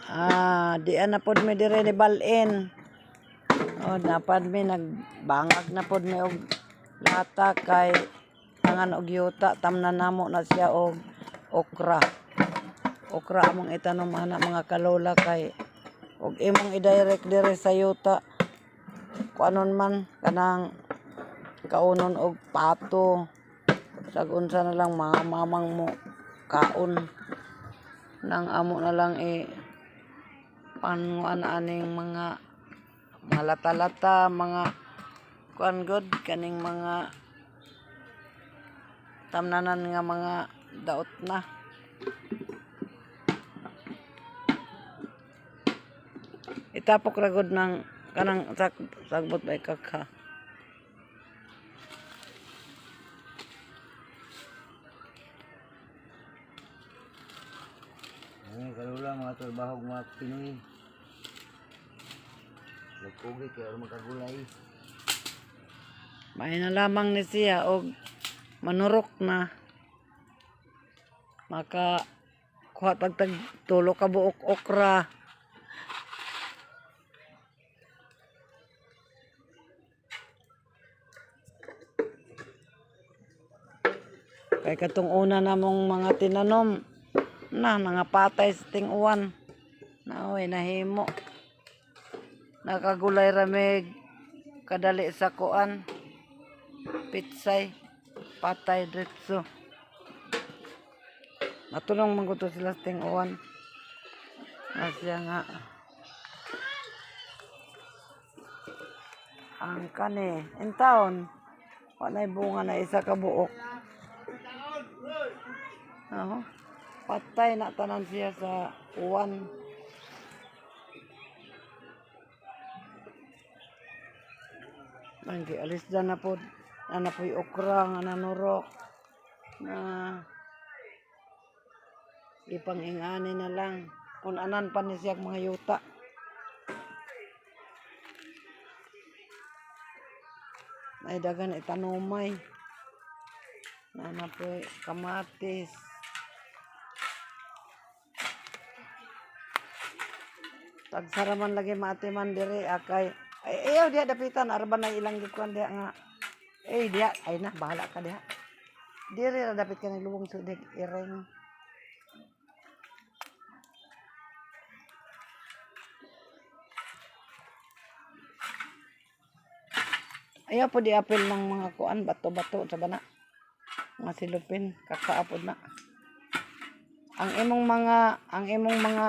Di na pod mi dire ni balin. Napad mi nagbangag na pod mi og lata kay tangan og yuta tamnan namo na siya og okra. Okra among itanom ana mga kalola kay og imong i-direct dire sa yuta kuanon man kanang kaunon og pato sagunsa na lang mga mamang mo kaon nang amo na lang panuan aning mga lata-lata mga kuan god kaning mga tamnanan nga mga daot na. Itapok ra gud ng kanang sagbot ay kakha. Kalula mga trabaho mga Pinoy. Nagpugit kaya magkagulay. May na lamang ni siya og manurok na. Maka kuha tagtag tulo ka buok okra. Kay katong una namong mga tinanom na mga patay sa ting-uwan. Naoy nahimo. Nakagulay ramig kadali sa kuan. Pitsay patay diretso. Matulong mangguto sila sa ting-uwan. Asya nga. Ang kani in taon wanay bunga na isa ka buok. Patay na tanan siya sa uwan. Manggi alis na po. Na po'y okra nga nanurok. Na ipang-ingani na lang. Kung anan pa ni siya mga yuta. May dagan itanumay. Na po'y kamatis. Tagsaraman lagi mati man dire akay ayaw dia dapitan arban na ilang gikuan dia nga dia ay na bahala ka dia dire ra dapit ka naglubong sudig ireng ayaw po di apil ng mga kuan bato-bato sa bana mga silupin kakaapod na ang imong mga